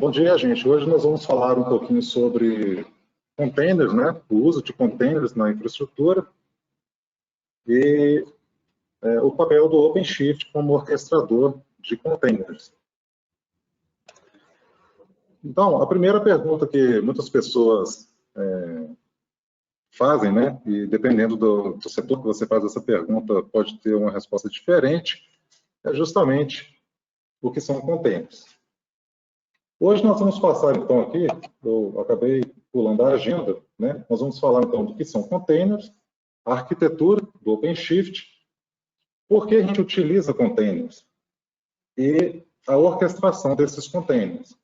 Bom dia, gente. Hoje nós vamos falar um pouquinho sobre containers, né? O uso de containers na infraestrutura e o papel do OpenShift como orquestrador de containers. Então, a primeira pergunta que muitas pessoas fazem, né? E dependendo do setor que você faz essa pergunta, pode ter uma resposta diferente, é justamente o que são containers. Hoje nós vamos passar, então, aqui, eu acabei pulando a agenda, né? Nós vamos falar, então, do que são containers, a arquitetura do OpenShift, por que a gente utiliza containers e a orquestração desses containers.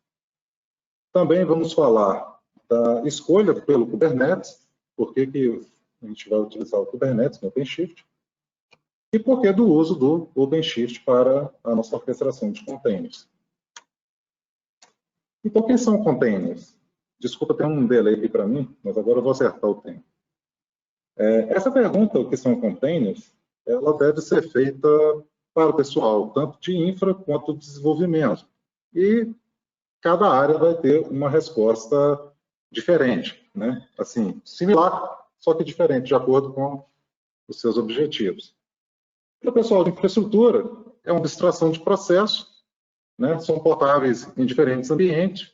Também vamos falar da escolha pelo Kubernetes, por que a gente vai utilizar o Kubernetes no OpenShift, e por que do uso do OpenShift para a nossa orquestração de containers. Então, o que são containers? Desculpa, tem um delay aqui para mim, mas agora eu vou acertar o tempo. Essa pergunta, o que são containers, ela deve ser feita para o pessoal, tanto de infra quanto de desenvolvimento. E cada área vai ter uma resposta diferente, né? Assim, similar, só que diferente, de acordo com os seus objetivos. Para o pessoal de infraestrutura, é uma abstração de processo, né? São portáveis em diferentes ambientes.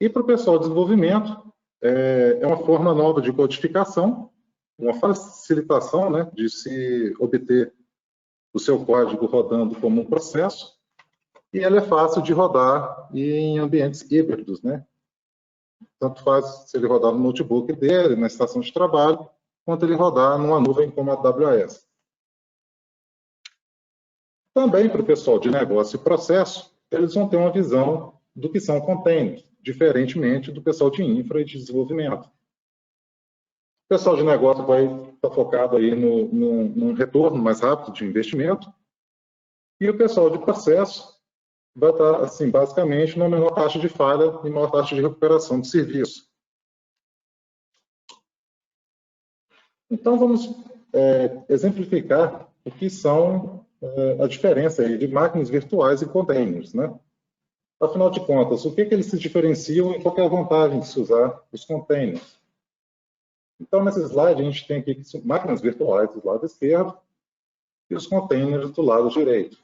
E para o pessoal de desenvolvimento, é uma forma nova de codificação, uma facilitação, né, de se obter o seu código rodando como um processo, e ela é fácil de rodar em ambientes híbridos, né? Tanto faz se ele rodar no notebook dele, na estação de trabalho, quanto ele rodar numa nuvem como a AWS. Também para o pessoal de negócio e processo, eles vão ter uma visão do que são containers, diferentemente do pessoal de infra e de desenvolvimento. O pessoal de negócio vai estar focado aí num retorno mais rápido de investimento, e o pessoal de processo vai estar, assim, basicamente, numa menor taxa de falha e maior taxa de recuperação de serviço. Então, vamos exemplificar o que são a diferença aí de máquinas virtuais e containers, né? Afinal de contas, o que eles se diferenciam e qual é a vantagem de se usar os containers? Então, nesse slide, a gente tem aqui máquinas virtuais do lado esquerdo e os containers do lado direito.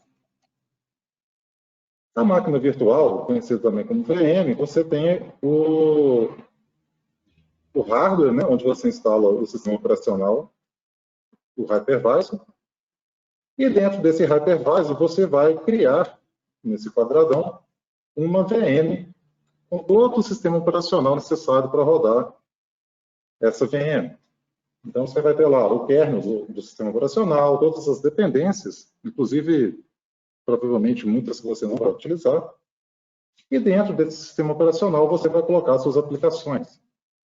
A máquina virtual, conhecida também como VM, você tem o hardware, né, onde você instala o sistema operacional, o hypervisor, e dentro desse hypervisor você vai criar, nesse quadradão, uma VM com todo o sistema operacional necessário para rodar essa VM. Então, você vai ter lá o kernel do sistema operacional, todas as dependências, inclusive, provavelmente, muitas que você não vai utilizar. E dentro desse sistema operacional, você vai colocar suas aplicações.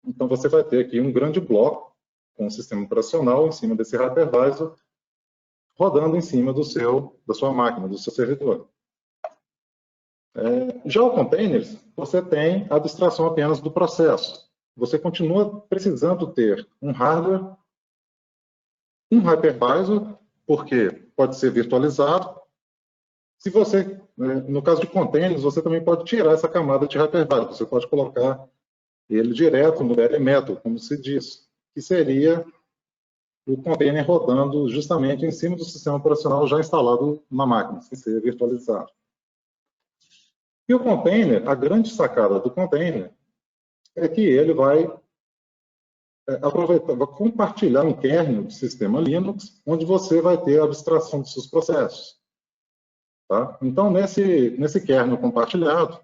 Então, você vai ter aqui um grande bloco com o sistema operacional em cima desse hypervisor, rodando em cima da sua máquina, do seu servidor. Já o containers, você tem a abstração apenas do processo. Você continua precisando ter um hardware, um hypervisor, porque pode ser virtualizado. Se você, no caso de containers, você também pode tirar essa camada de hypervisor. Você pode colocar ele direto no bare metal, como se diz, que seria o container rodando justamente em cima do sistema operacional já instalado na máquina, sem ser virtualizado. E o container, a grande sacada do container é que ele vai vai compartilhar um kernel do sistema Linux, onde você vai ter a abstração dos seus processos. Tá? Então, nesse kernel compartilhado,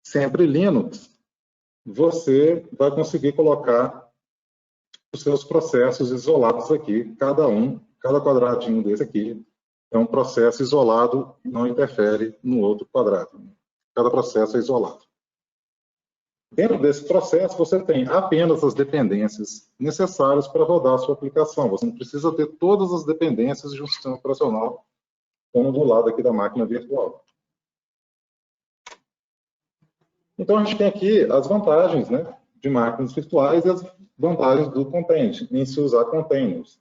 sempre Linux, você vai conseguir colocar os seus processos isolados aqui, cada quadradinho desse aqui é um processo isolado, não interfere no outro quadrado. Cada processo é isolado. Dentro desse processo, você tem apenas as dependências necessárias para rodar a sua aplicação. Você não precisa ter todas as dependências de um sistema operacional, como do lado aqui da máquina virtual. Então, a gente tem aqui as vantagens, né, de máquinas virtuais e as vantagens do container, em se usar containers.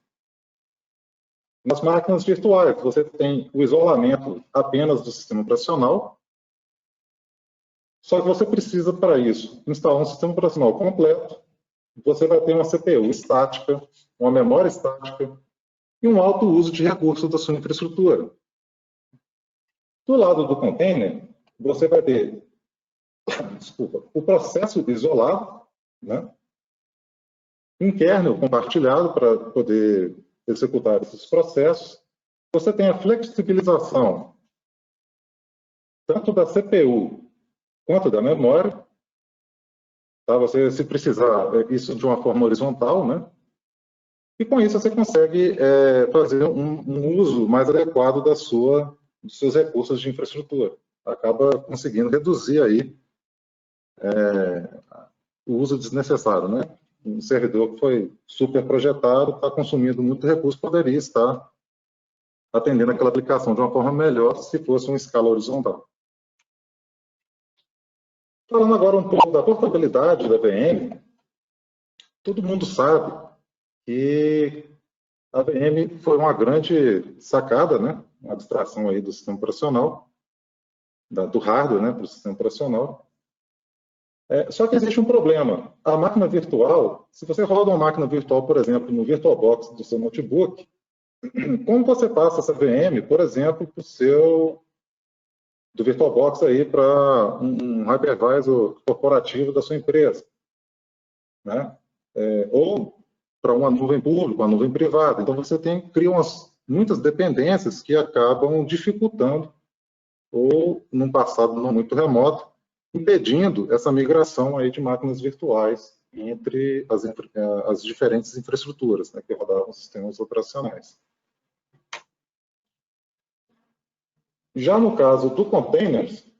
Nas máquinas virtuais, você tem o isolamento apenas do sistema operacional. Só que você precisa, para isso, instalar um sistema operacional completo. Você vai ter uma CPU estática, uma memória estática e um alto uso de recursos da sua infraestrutura. Do lado do container, você vai ter o processo isolado, né? Um kernel compartilhado para poder executar esses processos. Você tem a flexibilização tanto da CPU quanto da memória. Tá? Você, se precisar, isso de uma forma horizontal, né? E com isso você consegue fazer um uso mais adequado dos seus recursos de infraestrutura. Acaba conseguindo reduzir aí o uso desnecessário, né? Um servidor que foi super projetado, está consumindo muito recurso, poderia estar atendendo aquela aplicação de uma forma melhor se fosse uma escala horizontal. Falando agora um pouco da portabilidade da VM, todo mundo sabe que a VM foi uma grande sacada, né? Uma abstração aí do sistema operacional, do hardware, né, para o sistema operacional. Só que existe um problema. A máquina virtual, se você roda uma máquina virtual, por exemplo, no VirtualBox do seu notebook, como você passa essa VM, por exemplo, do VirtualBox aí para um hypervisor corporativo da sua empresa, né? Ou para uma nuvem pública, uma nuvem privada. Então você cria muitas dependências que acabam dificultando, ou num passado não muito remoto, impedindo essa migração aí de máquinas virtuais entre as diferentes infraestruturas, né, que rodavam os sistemas operacionais. Já no caso do containers,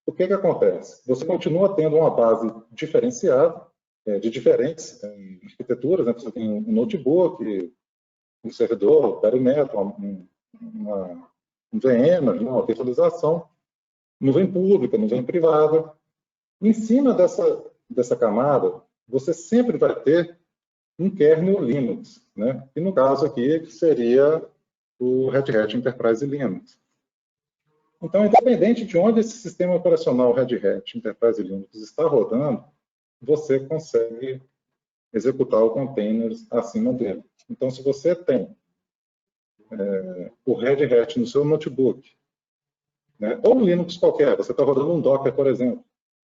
o que acontece? Você continua tendo uma base diferenciada, de diferentes arquiteturas, né? Você tem um notebook, um servidor, bare metal, um VMware, uma virtualização, nuvem pública, nuvem privada. Em cima dessa camada, você sempre vai ter um kernel Linux, né? E no caso aqui seria o Red Hat Enterprise Linux. Então, independente de onde esse sistema operacional Red Hat Enterprise Linux está rodando, você consegue executar o container acima dele. Então, se você tem o Red Hat no seu notebook, né, ou um Linux qualquer, você está rodando um Docker, por exemplo,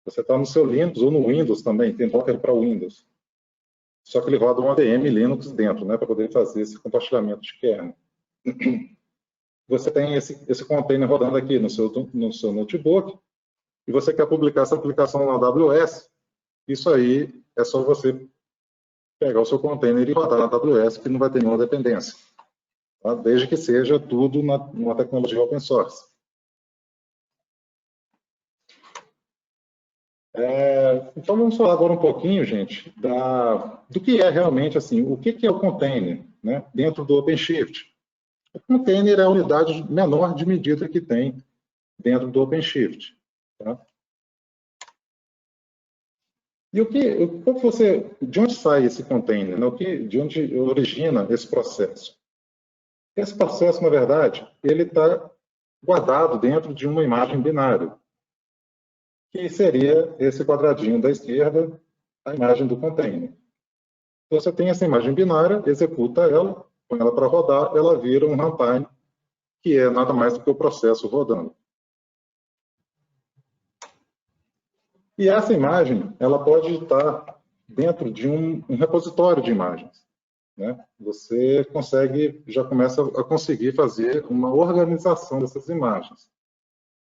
você está no seu Linux ou no Windows também, tem Docker para Windows. Só que ele roda um ADM Linux dentro, né, para poder fazer esse compartilhamento de kernel. Você tem esse container rodando aqui no seu notebook, e você quer publicar essa aplicação na AWS, isso aí é só você pegar o seu container e rodar na AWS, que não vai ter nenhuma dependência. Tá? Desde que seja tudo numa tecnologia open source. Então vamos falar agora um pouquinho, gente, do que é realmente assim, o que é o container, né, dentro do OpenShift. O container é a unidade menor de medida que tem dentro do OpenShift. Tá? E de onde sai esse container? Né? De onde origina esse processo? Esse processo, na verdade, ele está guardado dentro de uma imagem binária, que seria esse quadradinho da esquerda, a imagem do container. Você tem essa imagem binária, executa ela, põe ela para rodar, ela vira um runtime, que é nada mais do que o processo rodando. E essa imagem, ela pode estar dentro de um repositório de imagens. Né? Você já começa a conseguir fazer uma organização dessas imagens.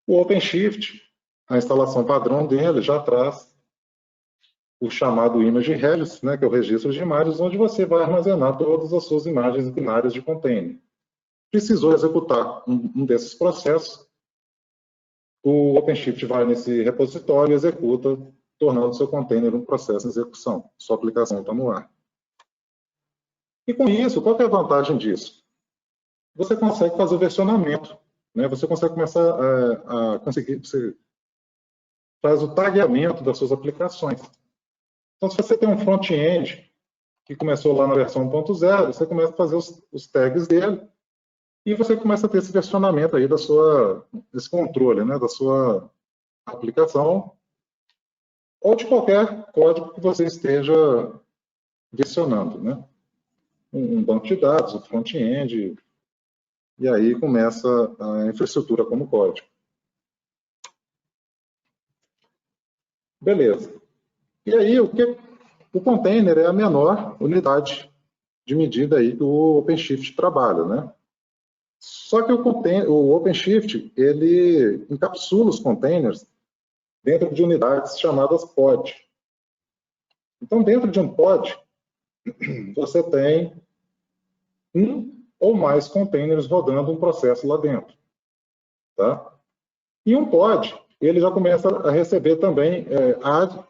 O OpenShift, a instalação padrão dele, já traz o chamado Image Registry, né, que é o registro de imagens, onde você vai armazenar todas as suas imagens binárias de container. Precisou executar um desses processos, o OpenShift vai nesse repositório e executa, tornando seu container um processo de execução. Sua aplicação está no ar. E com isso, qual que é a vantagem disso? Você consegue fazer o versionamento. Né? Você consegue começar a conseguir... Você faz o tagueamento das suas aplicações. Então, se você tem um front-end que começou lá na versão 1.0, você começa a fazer os tags dele e você começa a ter esse versionamento aí esse controle, né, da sua aplicação ou de qualquer código que você esteja direcionando, né? Um banco de dados, um front-end, e aí começa a infraestrutura como código. Beleza. E aí, o container é a menor unidade de medida aí que o OpenShift trabalha, né? Só que o OpenShift, ele encapsula os containers dentro de unidades chamadas pod. Então, dentro de um pod, você tem um ou mais containers rodando um processo lá dentro. Tá? E um pod, ele já começa a receber também,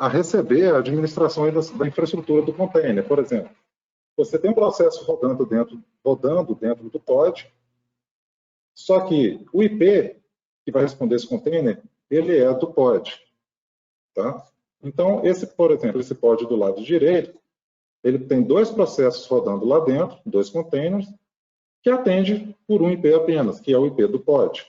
a receber a administração da infraestrutura do container. Por exemplo, você tem um processo rodando dentro do pod, só que o IP que vai responder esse container, ele é do pod. Tá? Então, por exemplo, esse pod do lado direito, ele tem dois processos rodando lá dentro, dois containers, que atende por um IP apenas, que é o IP do pod.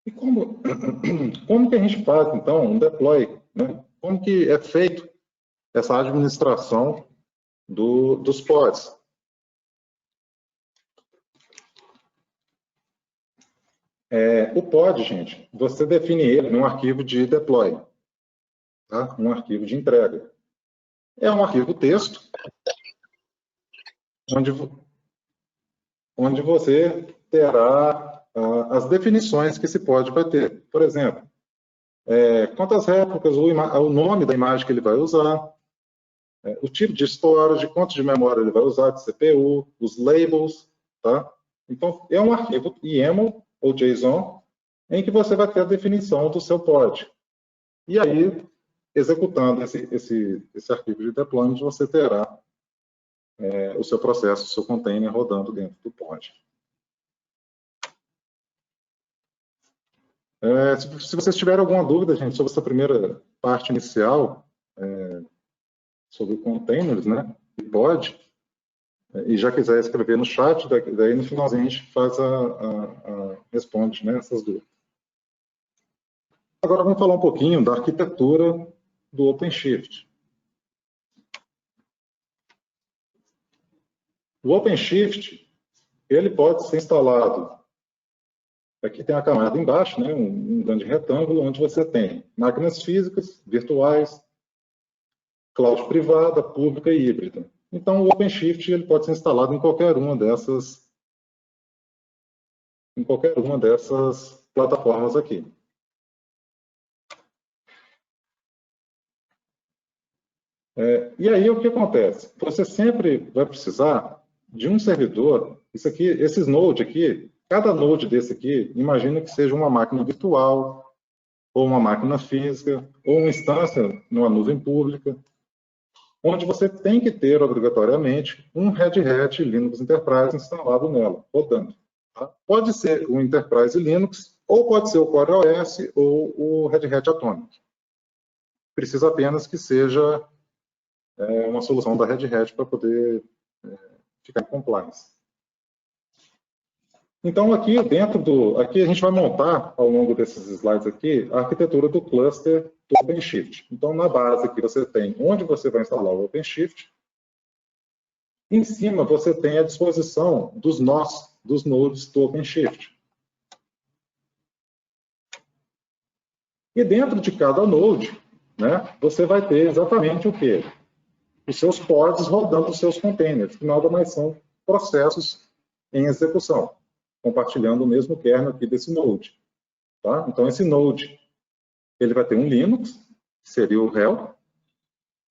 E como que a gente faz, então, um deploy? Né? Como que é feito essa administração dos pods? O pod, gente, você define ele num arquivo de deploy, tá? Um arquivo de entrega. É um arquivo texto, onde você terá as definições que esse pod vai ter. Por exemplo, quantas réplicas, o nome da imagem que ele vai usar, o tipo de storage, quanto de memória ele vai usar, de CPU, os labels, tá? Então, é um arquivo YAML ou JSON em que você vai ter a definição do seu pod. E aí, executando esse arquivo de deployment, você terá o seu processo, o seu container rodando dentro do pod. Se vocês tiverem alguma dúvida, gente, sobre essa primeira parte inicial, sobre containers, né, e pod, e já quiser escrever no chat, daí no finalzinho a gente responde, né, essas dúvidas. Agora vamos falar um pouquinho da arquitetura do OpenShift. O OpenShift, ele pode ser instalado. Aqui tem a camada embaixo, né, um grande retângulo, onde você tem máquinas físicas, virtuais, cloud privada, pública e híbrida. Então, o OpenShift ele pode ser instalado em qualquer uma dessas plataformas aqui. E aí, o que acontece? Você sempre vai precisar de um servidor. Esses nodes aqui, cada node desse aqui, imagina que seja uma máquina virtual, ou uma máquina física, ou uma instância numa nuvem pública, onde você tem que ter, obrigatoriamente, um Red Hat Linux Enterprise instalado nela, rodando. Tá? Pode ser o Enterprise Linux, ou pode ser o Core OS, ou o Red Hat Atomic. Precisa apenas que seja uma solução da Red Hat para poder ficar em compliance. Então, aqui a gente vai montar, ao longo desses slides aqui, a arquitetura do cluster do OpenShift. Então, na base aqui você tem onde você vai instalar o OpenShift. Em cima você tem a disposição dos nós, dos nodes do OpenShift. E dentro de cada node, né, você vai ter exatamente o quê? Os seus pods rodando os seus containers, que nada mais são processos em execução, compartilhando o mesmo kernel aqui desse node. Tá? Então, esse node ele vai ter um Linux, que seria o RHEL.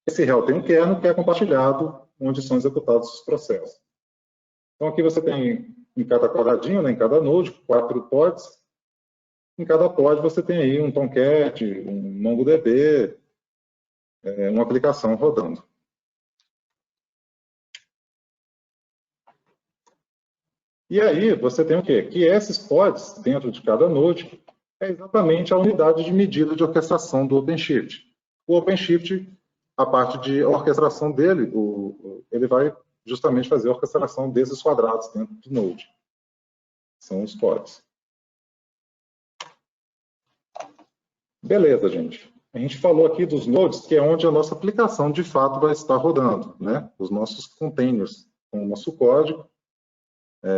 Esse RHEL tem um kernel que é compartilhado, onde são executados os processos. Então, aqui você tem, em cada quadradinho, né, em cada node, 4 pods. Em cada pod você tem aí um Tomcat, um MongoDB, uma aplicação rodando. E aí você tem o quê? Que esses pods, dentro de cada node, é exatamente a unidade de medida de orquestração do OpenShift. O OpenShift, a parte de orquestração dele, ele vai justamente fazer a orquestração desses quadrados dentro do node. São os pods. Beleza, gente. A gente falou aqui dos nodes, que é onde a nossa aplicação de fato vai estar rodando, né? Os nossos containers, com o nosso código,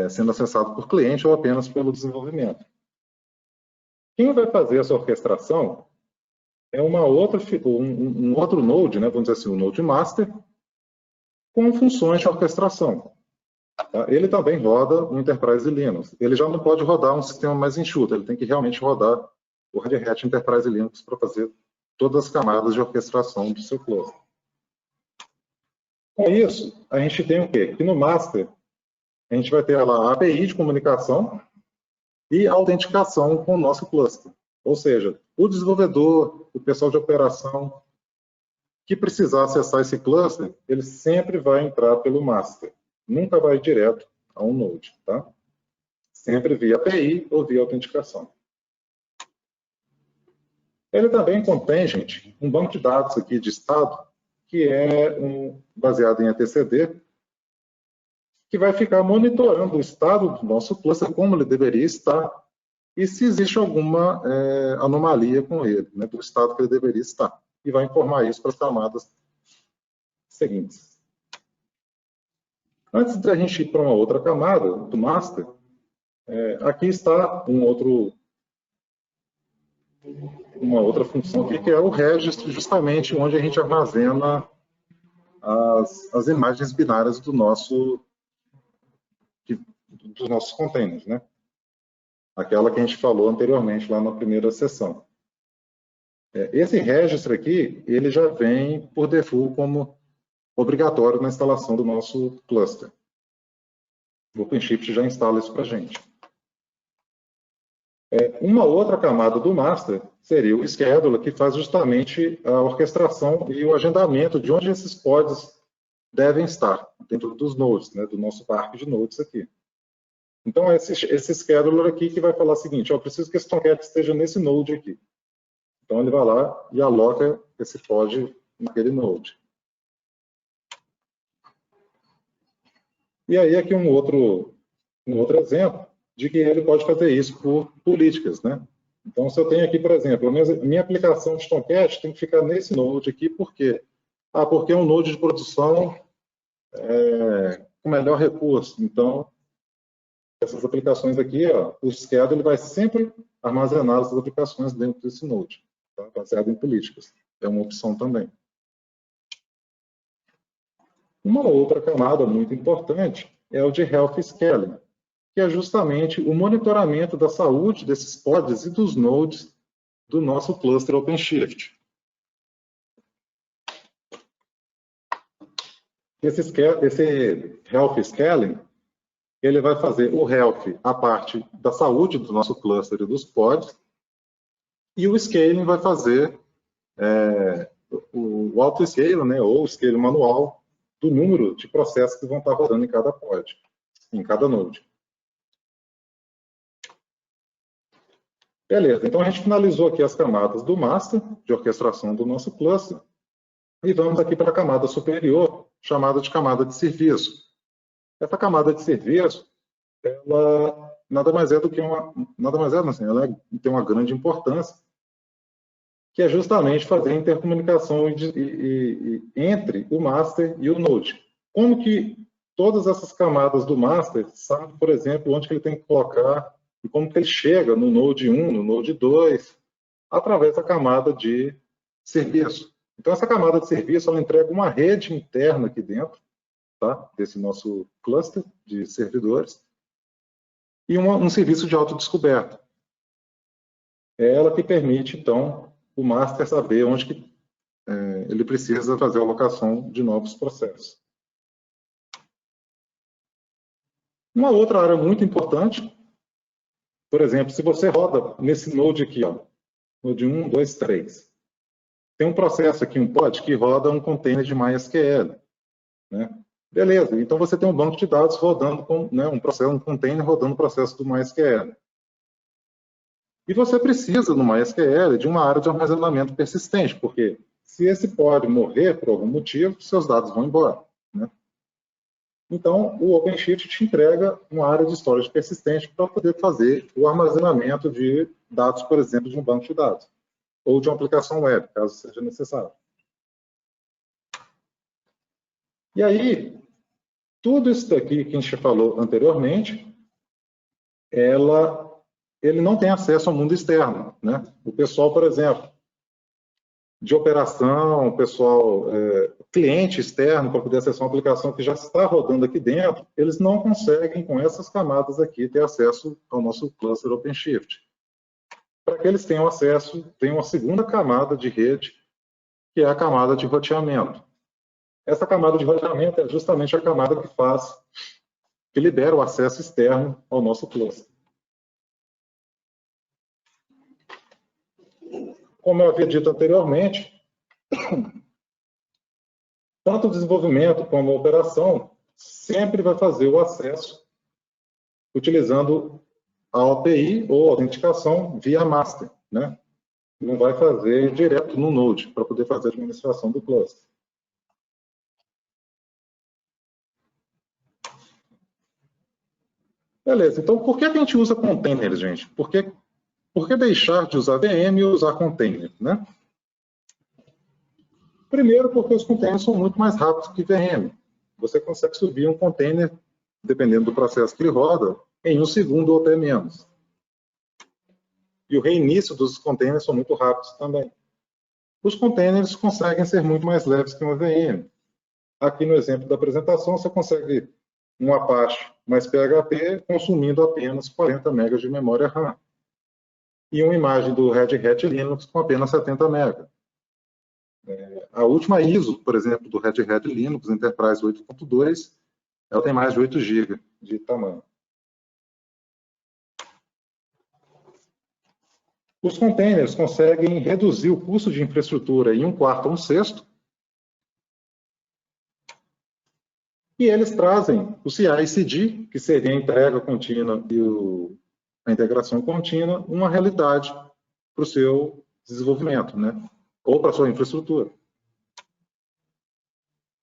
sendo acessado por cliente ou apenas pelo desenvolvimento. Quem vai fazer essa orquestração é um outro node, né? Vamos dizer assim, o node master, com funções de orquestração. Tá? Ele também roda o Enterprise Linux. Ele já não pode rodar um sistema mais enxuto, ele tem que realmente rodar o Red Hat Enterprise Linux para fazer todas as camadas de orquestração do seu cluster. Com isso, a gente tem o quê? Que no master, a gente vai ter lá a API de comunicação e a autenticação com o nosso cluster. Ou seja, o desenvolvedor, o pessoal de operação, que precisar acessar esse cluster, ele sempre vai entrar pelo master. Nunca vai direto a um node, tá? Sempre via API ou via autenticação. Ele também contém, gente, um banco de dados aqui de estado, que é baseado em etcd, que vai ficar monitorando o estado do nosso cluster, como ele deveria estar, e se existe alguma anomalia com ele, né, do estado que ele deveria estar. E vai informar isso para as camadas seguintes. Antes da gente ir para uma outra camada, do master, aqui está uma outra função aqui, que é o registro, justamente onde a gente armazena as imagens binárias dos nossos containers, né? Aquela que a gente falou anteriormente lá na primeira sessão. Esse registro aqui, ele já vem por default como obrigatório na instalação do nosso cluster. O OpenShift já instala isso para a gente. Uma outra camada do master seria o scheduler, que faz justamente a orquestração e o agendamento de onde esses pods devem estar, dentro dos nodes, né, do nosso parque de nodes aqui. Então, esse scheduler aqui que vai falar o seguinte, eu preciso que esse Tomcat esteja nesse node aqui. Então, ele vai lá e aloca esse pod naquele node. E aí, aqui um outro exemplo de que ele pode fazer isso por políticas, né? Então, se eu tenho aqui, por exemplo, a minha aplicação de Tomcat tem que ficar nesse node aqui, por quê? Porque é um node de produção com melhor recurso. Então, essas aplicações aqui, o schedule ele vai sempre armazenar essas aplicações dentro desse node, tá? Baseado em políticas. É uma opção também. Uma outra camada muito importante é o de Health Scaling, que é justamente o monitoramento da saúde desses pods e dos nodes do nosso cluster OpenShift. Esse Health Scaling, ele vai fazer o Health, a parte da saúde do nosso cluster e dos pods, e o Scaling vai fazer o auto-scaling, né, ou o scaling manual do número de processos que vão estar rodando em cada pod, em cada node. Beleza, então a gente finalizou aqui as camadas do master, de orquestração do nosso cluster, e vamos aqui para a camada superior, chamada de camada de serviço. Essa camada de serviço, ela nada mais é do que ela tem uma grande importância, que é justamente fazer a intercomunicação entre o master e o node. Como que todas essas camadas do master sabem, por exemplo, onde que ele tem que colocar e como que ele chega no Node 1, no Node 2, através da camada de serviço. Então, essa camada de serviço, ela entrega uma rede interna aqui dentro, tá? Desse nosso cluster de servidores, e um serviço de autodescoberta. É ela que permite, então, o master saber onde que ele precisa fazer a alocação de novos processos. Uma outra área muito importante, por exemplo, se você roda nesse node aqui, node 1, 2, 3, tem um processo aqui, um pod, que roda um container de MySQL, né? Beleza, então você tem um banco de dados rodando com um container rodando o processo do MySQL. E você precisa, no MySQL, de uma área de armazenamento persistente, porque se esse pod morrer por algum motivo, seus dados vão embora, né? Então, o OpenShift te entrega uma área de storage persistente para poder fazer o armazenamento de dados, por exemplo, de um banco de dados. ou de uma aplicação web, caso seja necessário. E aí, tudo isso daqui que a gente falou anteriormente, ele não tem acesso ao mundo externo, né? O pessoal, por exemplo, de operação, pessoal, cliente externo, para poder acessar uma aplicação que já está rodando aqui dentro, eles não conseguem, com essas camadas aqui, ter acesso ao nosso cluster OpenShift. Para que eles tenham acesso, tem uma segunda camada de rede, que é a camada de roteamento. Essa camada de roteamento é justamente a camada que libera o acesso externo ao nosso cluster. Como eu havia dito anteriormente, tanto o desenvolvimento como a operação sempre vai fazer o acesso utilizando a API ou autenticação via master, né? Não vai fazer direto no Node para poder fazer a administração do cluster. Beleza, então por que a gente usa containers, gente? Por que deixar de usar VM e usar container, né? Primeiro, porque os containers são muito mais rápidos que VM. Você consegue subir um container, dependendo do processo que ele roda, em 1 segundo ou até menos. E o reinício dos containers são muito rápidos também. Os containers conseguem ser muito mais leves que uma VM. Aqui no exemplo da apresentação, você consegue um Apache mais PHP consumindo apenas 40 MB de memória RAM. E uma imagem do Red Hat Linux com apenas 70 MB. A última ISO, por exemplo, do Red Hat Linux Enterprise 8.2, ela tem mais de 8 GB de tamanho. Os containers conseguem reduzir o custo de infraestrutura em 1/4 a 1/6. E eles trazem o CI/CD, que seria a entrega contínua e a integração contínua, uma realidade para o seu desenvolvimento, né? Ou para a sua infraestrutura.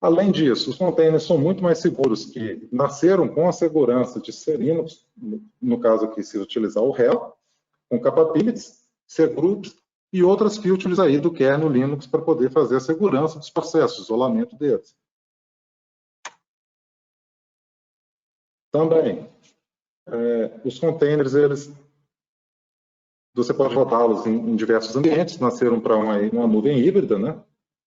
Além disso, os containers são muito mais seguros, que nasceram com a segurança de ser Linux, no caso aqui, se utilizar o RHEL, com capabilities, cgroups e outras features aí do kernel Linux para poder fazer a segurança dos processos, isolamento deles. Também, os containers, você pode rodá-los em diversos ambientes, nasceram para uma nuvem híbrida, né?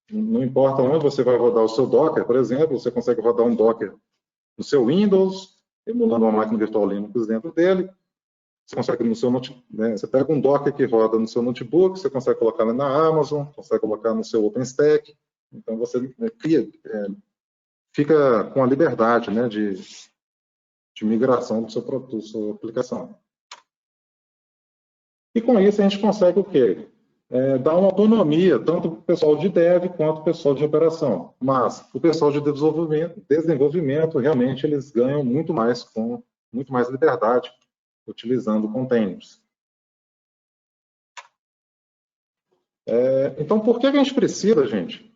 Não importa onde você vai rodar o seu Docker, por exemplo, você consegue rodar um Docker no seu Windows, emulando uma máquina virtual Linux dentro dele. Você consegue no seu notebook, né? Você pega um Docker que roda no seu notebook, você consegue colocar na Amazon, consegue colocar no seu OpenStack. Então você fica com a liberdade, né, de migração do seu produto, sua aplicação. E com isso a gente consegue o quê? Dar uma autonomia, tanto para o pessoal de dev quanto para o pessoal de operação. Mas o pessoal de desenvolvimento realmente eles ganham muito mais com muito mais liberdade utilizando containers. Então, por que a gente precisa, gente?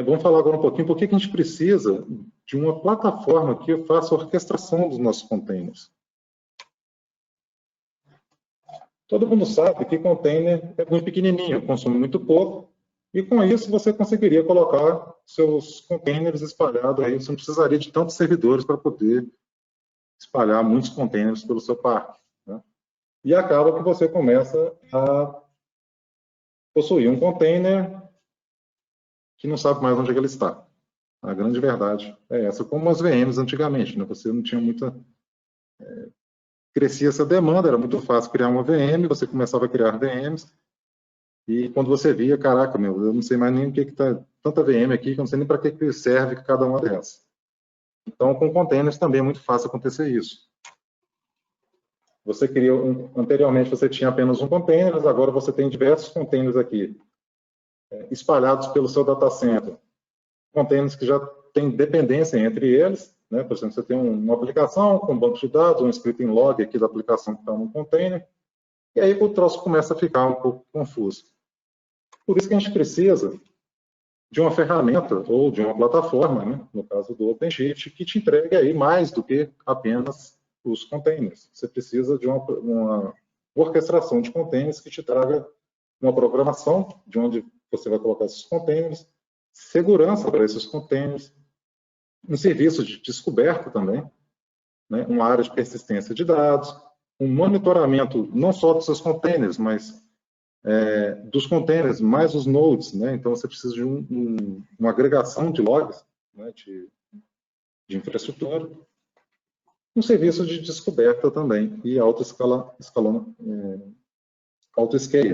Vamos falar agora um pouquinho por que a gente precisa de uma plataforma que faça a orquestração dos nossos containers. Todo mundo sabe que container é muito pequenininho, consome muito pouco, e com isso você conseguiria colocar seus containers espalhados aí, você não precisaria de tantos servidores para poder espalhar muitos containers pelo seu parque, né? E acaba que você começa a possuir um container que não sabe mais onde é que ele está. A grande verdade é essa, como as VMs antigamente, né? Você não tinha muita... Crescia essa demanda, era muito fácil criar uma VM, você começava a criar VMs, e quando você via, caraca, eu não sei mais nem o que está, tanta VM aqui, que eu não sei nem para que serve cada uma dessas. Então, com containers também é muito fácil acontecer isso. Você criou, anteriormente você tinha apenas um container, mas agora você tem diversos containers aqui, espalhados pelo seu data center. Containers que já têm dependência entre eles, né? Por exemplo, você tem uma aplicação com um banco de dados, um scripting log aqui da aplicação que está no container, e aí o troço começa a ficar um pouco confuso. Por isso que a gente precisa de uma ferramenta ou de uma plataforma, né? No caso do OpenShift, que te entregue aí mais do que apenas os containers. Você precisa de uma orquestração de containers que te traga uma programação de onde você vai colocar esses containers, segurança para esses containers, um serviço de descoberta também, né, uma área de persistência de dados, um monitoramento não só dos seus containers, mas dos containers mais os nodes, né? Então você precisa de uma agregação de logs, né, de infraestrutura, um serviço de descoberta também e auto-scale,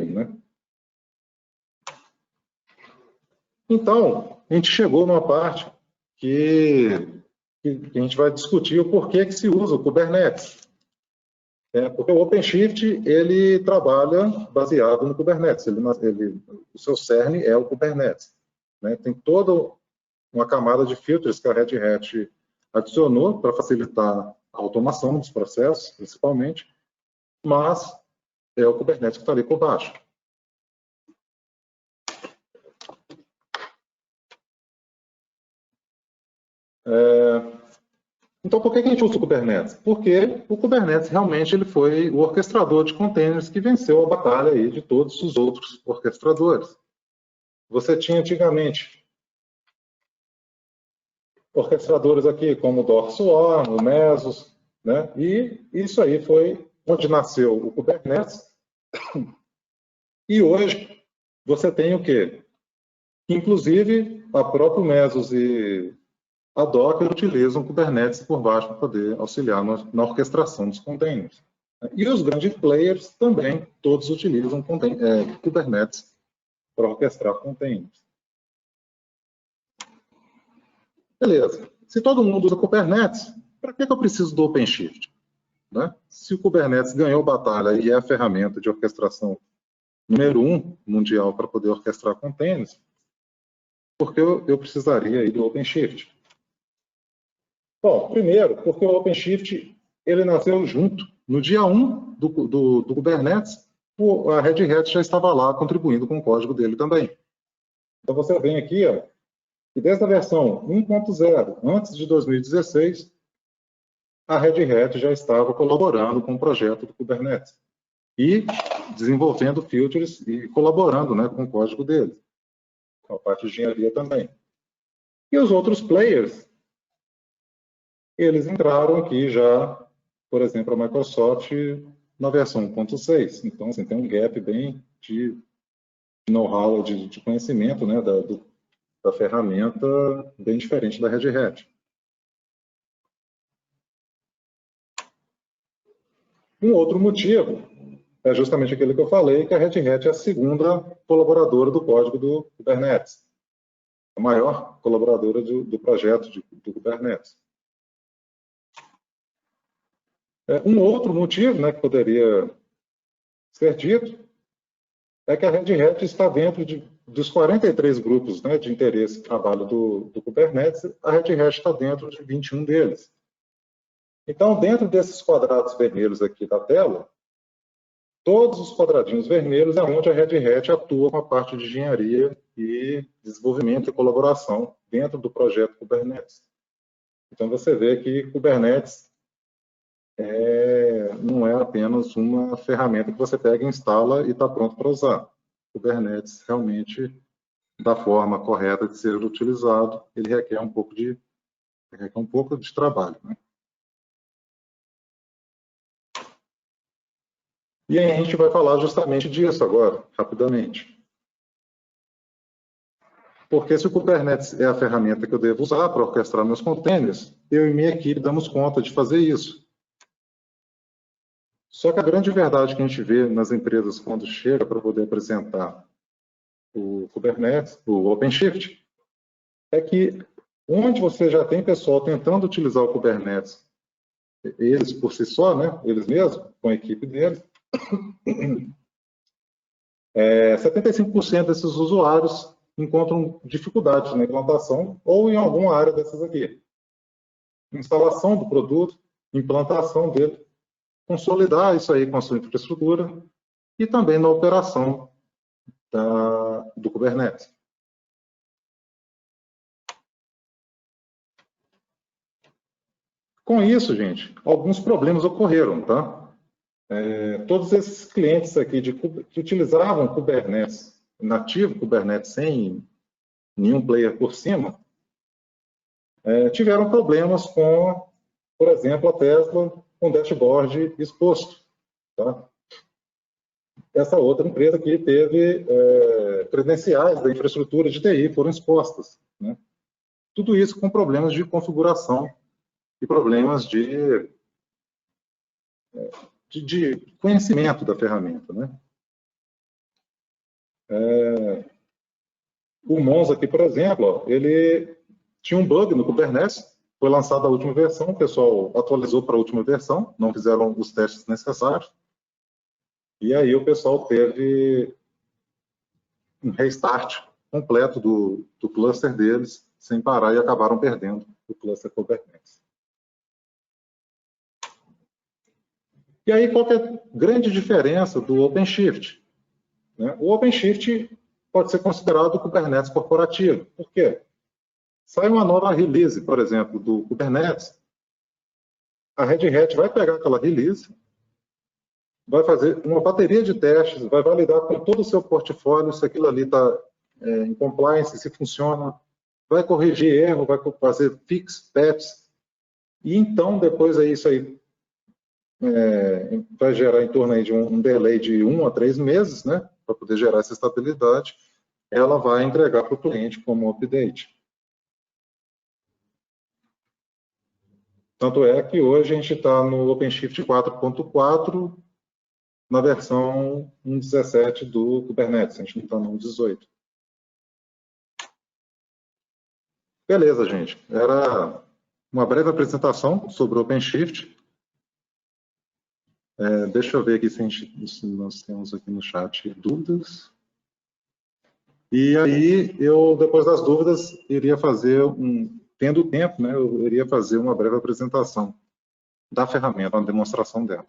né? Então, a gente chegou numa parte que a gente vai discutir o porquê que se usa o Kubernetes. Porque o OpenShift, ele trabalha baseado no Kubernetes. O seu cerne é o Kubernetes, né? Tem toda uma camada de filtros que a Red Hat adicionou para facilitar a automação dos processos, principalmente, mas é o Kubernetes que está ali por baixo. Então, por que a gente usa o Kubernetes? Porque o Kubernetes realmente ele foi o orquestrador de containers que venceu a batalha aí de todos os outros orquestradores. Você tinha antigamente orquestradores aqui como o Docker Swarm, o Mesos, né? E isso aí foi onde nasceu o Kubernetes. E hoje você tem o quê? Inclusive, a própria Mesos e a Docker utilizam o Kubernetes por baixo para poder auxiliar na orquestração dos containers. E os grandes players também, todos utilizam Kubernetes para orquestrar containers. Beleza. Se todo mundo usa Kubernetes, para que eu preciso do OpenShift? Né? Se o Kubernetes ganhou batalha e é a ferramenta de orquestração número 1 mundial para poder orquestrar containers, por que eu precisaria aí do OpenShift? Bom, primeiro, porque o OpenShift ele nasceu junto. No dia 1 do Kubernetes, a Red Hat já estava lá contribuindo com o código dele também. Então você vem aqui, ó, e desde a versão 1.0, antes de 2016, a Red Hat já estava colaborando com o projeto do Kubernetes e desenvolvendo filters e colaborando, né, com o código dele, com a parte de engenharia também. E os outros players, eles entraram aqui já, por exemplo, a Microsoft na versão 1.6. Então, assim, tem um gap bem de know-how, de conhecimento, né, da ferramenta bem diferente da Red Hat. Um outro motivo é justamente aquele que eu falei, que a Red Hat é a segunda colaboradora do código do Kubernetes, a maior colaboradora do projeto do Kubernetes. Um outro motivo, né, que poderia ser dito é que a Red Hat está dentro dos 43 grupos, né, de interesse que trabalham do Kubernetes, a Red Hat está dentro de 21 deles. Então, dentro desses quadrados vermelhos aqui da tela, todos os quadradinhos vermelhos é onde a Red Hat atua com a parte de engenharia e desenvolvimento e colaboração dentro do projeto Kubernetes. Então, você vê que Kubernetes não é apenas uma ferramenta que você pega, instala e está pronto para usar. Kubernetes, realmente, da forma correta de ser utilizado, ele requer um pouco de trabalho, né? E aí a gente vai falar justamente disso agora, rapidamente. Porque se o Kubernetes é a ferramenta que eu devo usar para orquestrar meus containers, eu e minha equipe damos conta de fazer isso. Só que a grande verdade que a gente vê nas empresas quando chega para poder apresentar o Kubernetes, o OpenShift, é que onde você já tem pessoal tentando utilizar o Kubernetes, eles por si só, né, eles mesmos, com a equipe deles, 75% desses usuários encontram dificuldades na implantação ou em alguma área dessas aqui. Instalação do produto, implantação dele, consolidar isso aí com a sua infraestrutura e também na operação do Kubernetes. Com isso, gente, alguns problemas ocorreram, tá? Todos esses clientes aqui que utilizavam Kubernetes nativo, Kubernetes sem nenhum player por cima, tiveram problemas com, por exemplo, a Tesla com dashboard exposto. Tá? Essa outra empresa aqui teve credenciais da infraestrutura de TI foram expostas. Né? Tudo isso com problemas de configuração e problemas de conhecimento da ferramenta. Né? O Monza aqui, por exemplo, ó, ele tinha um bug no Kubernetes, foi lançada a última versão, o pessoal atualizou para a última versão, não fizeram os testes necessários, e aí o pessoal teve um restart completo do cluster deles, sem parar, e acabaram perdendo o cluster Kubernetes. E aí, qual que é a grande diferença do OpenShift? Né? O OpenShift pode ser considerado o Kubernetes corporativo. Por quê? Sai uma nova release, por exemplo, do Kubernetes, a Red Hat vai pegar aquela release, vai fazer uma bateria de testes, vai validar com todo o seu portfólio se aquilo ali está em compliance, se funciona, vai corrigir erro, vai fazer fix, patches, e então depois isso aí vai gerar em torno aí de um delay de 1 a 3 meses, né, para poder gerar essa estabilidade, ela vai entregar para o cliente como update. Tanto é que hoje a gente está no OpenShift 4.4, na versão 1.17 do Kubernetes, a gente não está no 1.18. Beleza, gente. Era uma breve apresentação sobre o OpenShift. Deixa eu ver aqui se nós temos aqui no chat dúvidas. E aí, depois das dúvidas, iria fazer tendo tempo, né, eu iria fazer uma breve apresentação da ferramenta, uma demonstração dela.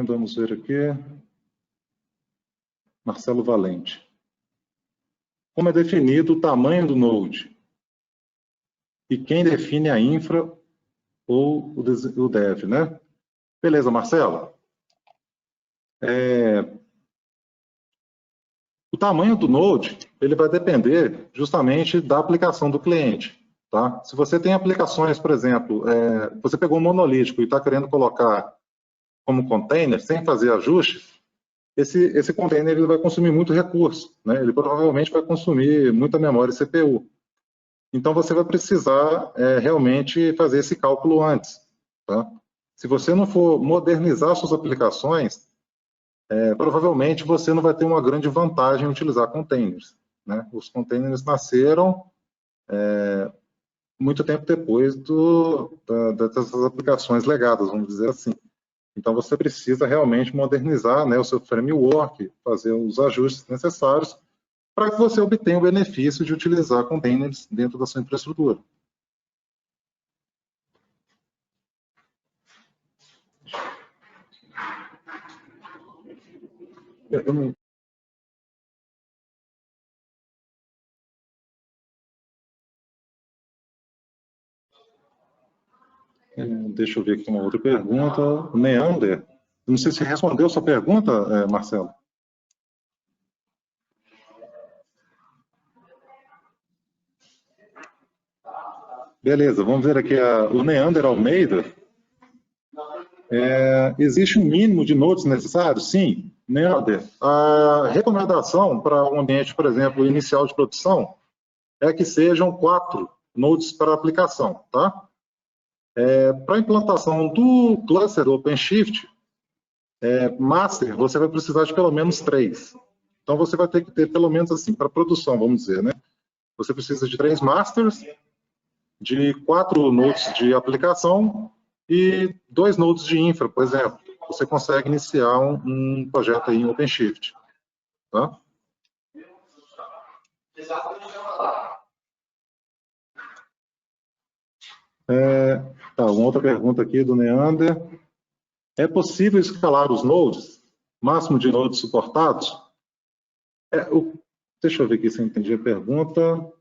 Vamos ver aqui. Marcelo Valente. Como é definido o tamanho do node? E quem define a infra ou o dev, né? Beleza, Marcelo. O tamanho do node, ele vai depender justamente da aplicação do cliente. Tá? Se você tem aplicações, por exemplo, você pegou um monolítico e está querendo colocar como container, sem fazer ajustes, esse container ele vai consumir muito recurso. Né? Ele provavelmente vai consumir muita memória CPU. Então, você vai precisar realmente fazer esse cálculo antes. Tá? Se você não for modernizar suas aplicações, provavelmente você não vai ter uma grande vantagem em utilizar containers. Né? Os containers nasceram muito tempo depois dessas aplicações legadas, vamos dizer assim. Então, você precisa realmente modernizar, né, o seu framework, fazer os ajustes necessários para que você obtenha o benefício de utilizar containers dentro da sua infraestrutura. Deixa eu ver aqui uma outra pergunta. O Neander, não sei se respondeu a sua pergunta, Marcelo. Beleza, vamos ver aqui o Neander Almeida. Existe um mínimo de nodes necessários? Sim. Neander, a recomendação para um ambiente, por exemplo, inicial de produção, é que sejam 4 nodes para aplicação, tá? Para a implantação do cluster OpenShift, master, você vai precisar de pelo menos 3. Então, você vai ter que ter pelo menos assim, para produção, vamos dizer, né? Você precisa de 3 masters, de 4 nodes de aplicação e 2 nodes de infra, por exemplo. Você consegue iniciar um projeto aí em OpenShift. Tá? Uma outra pergunta aqui do Neander. É possível escalar os nodes? Máximo de nodes suportados? Deixa eu ver aqui se eu entendi a pergunta.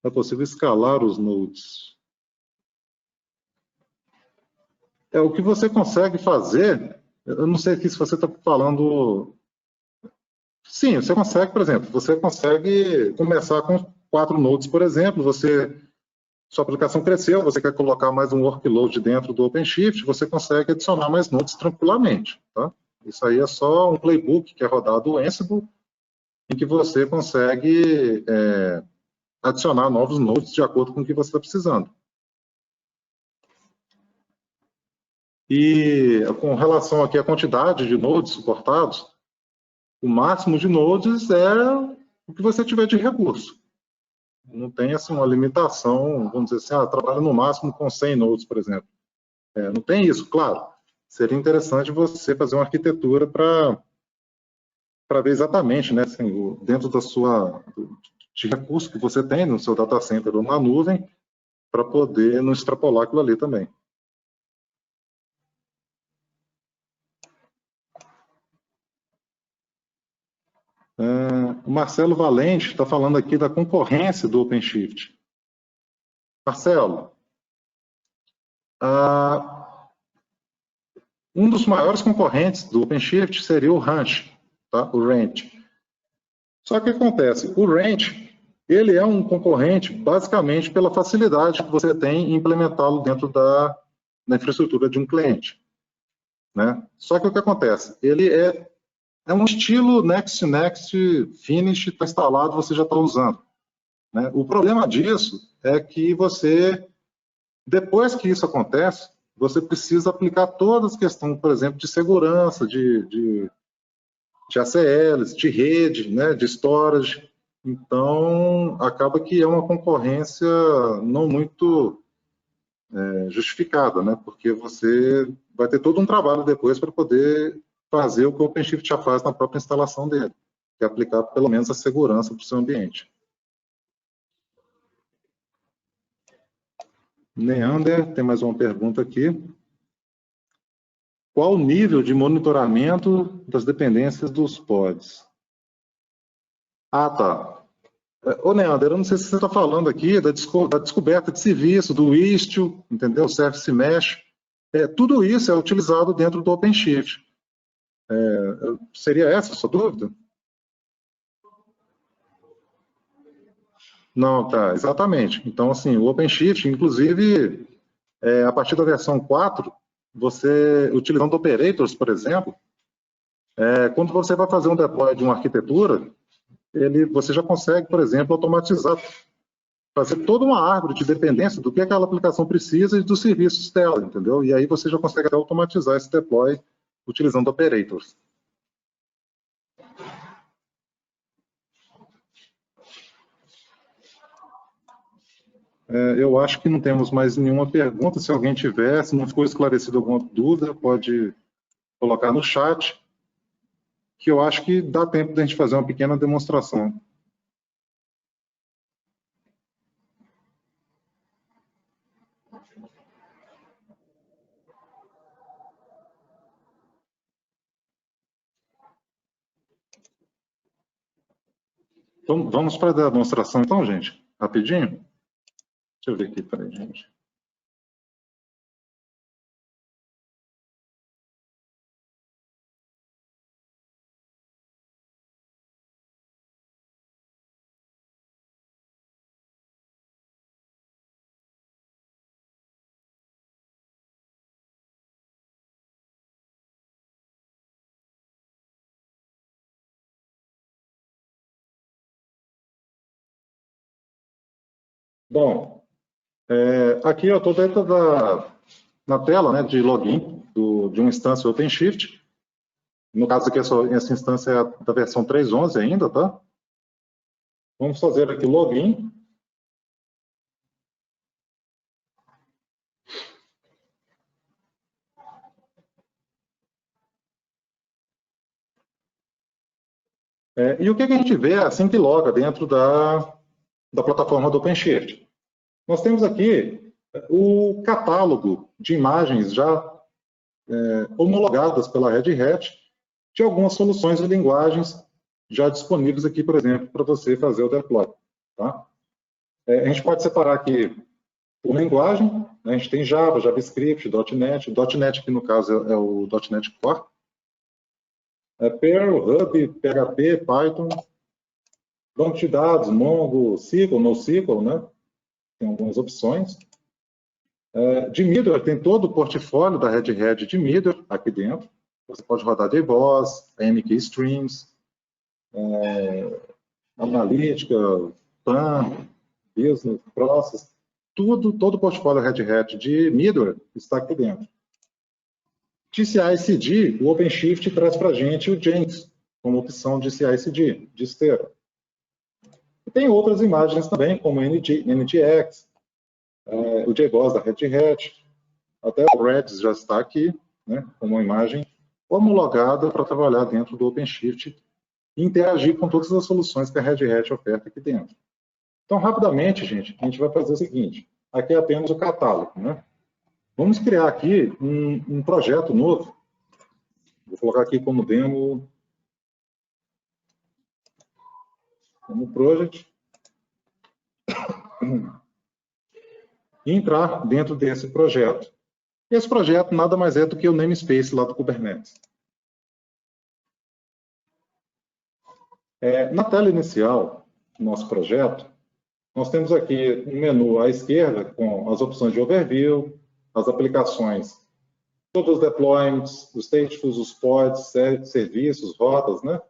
É possível escalar os nodes. O que você consegue fazer, eu não sei aqui se você está falando... Sim, você consegue, por exemplo, você consegue começar com 4 nodes, por exemplo, sua aplicação cresceu, você quer colocar mais um workload dentro do OpenShift, você consegue adicionar mais nodes tranquilamente. Tá? Isso aí é só um playbook que é rodado no Ansible, em que você consegue adicionar novos nodes de acordo com o que você está precisando. E com relação aqui à quantidade de nodes suportados, o máximo de nodes é o que você tiver de recurso. Não tem assim, uma limitação, vamos dizer assim, trabalha no máximo com 100 nodes, por exemplo. Não tem isso, claro. Seria interessante você fazer uma arquitetura para ver exatamente, né, assim, dentro de recurso que você tem no seu data center ou na nuvem, para poder não extrapolar aquilo ali também. O Marcelo Valente está falando aqui da concorrência do OpenShift. Marcelo, um dos maiores concorrentes do OpenShift seria o Ranch, tá? O Ranch. Só que o que acontece? O Ranch, ele é um concorrente basicamente pela facilidade que você tem em implementá-lo dentro da infraestrutura de um cliente, né? Só que o que acontece? Ele é um estilo Next, Finish, está instalado, você já está usando, né? O problema disso é que depois que isso acontece, você precisa aplicar todas as questões, por exemplo, de segurança, de ACLs, de rede, né, de storage. Então, acaba que é uma concorrência não muito justificada, né, porque você vai ter todo um trabalho depois para poder fazer o que o OpenShift já faz na própria instalação dele, que é aplicar pelo menos a segurança para o seu ambiente. Neander, tem mais uma pergunta aqui. Qual o nível de monitoramento das dependências dos pods? Ah, tá. Ô, Neander, eu não sei se você está falando aqui da descoberta de serviço, do Istio, entendeu? Service Mesh. Tudo isso é utilizado dentro do OpenShift. Seria essa a sua dúvida? Não, tá, exatamente. Então, assim, o OpenShift, inclusive, a partir da versão 4, você, utilizando operators, por exemplo, quando você vai fazer um deploy de uma arquitetura, você já consegue, por exemplo, automatizar, fazer toda uma árvore de dependência do que aquela aplicação precisa e dos serviços dela, entendeu? E aí você já consegue até automatizar esse deploy utilizando operators. Eu acho que não temos mais nenhuma pergunta. Se alguém tiver, se não ficou esclarecido alguma dúvida, pode colocar no chat, que eu acho que dá tempo de a gente fazer uma pequena demonstração. Então, vamos para a demonstração então, gente? Rapidinho? Deixa eu ver aqui, peraí, gente. Bom, aqui eu estou dentro na tela, né, de login de uma instância OpenShift. No caso aqui, essa instância é da versão 3.11 ainda, tá? Vamos fazer aqui login. E o que a gente vê assim que loga dentro da plataforma do OpenShift? Nós temos aqui o catálogo de imagens já homologadas pela Red Hat de algumas soluções e linguagens já disponíveis aqui, por exemplo, para você fazer o deploy. Tá? A gente pode separar aqui por linguagem, né? A gente tem Java, JavaScript, .NET. .NET aqui no caso é o .NET Core. Perl, Ruby, PHP, Python. Banco de dados, Mongo, SQL, NoSQL, né? Tem algumas opções. De middleware, tem todo o portfólio da Red Hat de middleware aqui dentro. Você pode rodar JBoss, AMQ Streams, Analítica, PAN, Business, Process, todo o portfólio Red Hat de middleware está aqui dentro. De CI/CD, o OpenShift traz para a gente o Jenkins, como opção de CI/CD, de esteira. E tem outras imagens também, como NGX, o JBoss da Red Hat, até o Redis já está aqui, né, como uma imagem homologada para trabalhar dentro do OpenShift e interagir com todas as soluções que a Red Hat oferta aqui dentro. Então, rapidamente, gente, a gente vai fazer o seguinte. Aqui é apenas o catálogo, né? Vamos criar aqui um projeto novo. Vou colocar aqui como demo, como project. E entrar dentro desse projeto. Esse projeto nada mais é do que o namespace lá do Kubernetes. Na tela inicial do nosso projeto, nós temos aqui um menu à esquerda com as opções de overview, as aplicações, todos os deployments, os statefuls, os pods, serviços, rotas, né?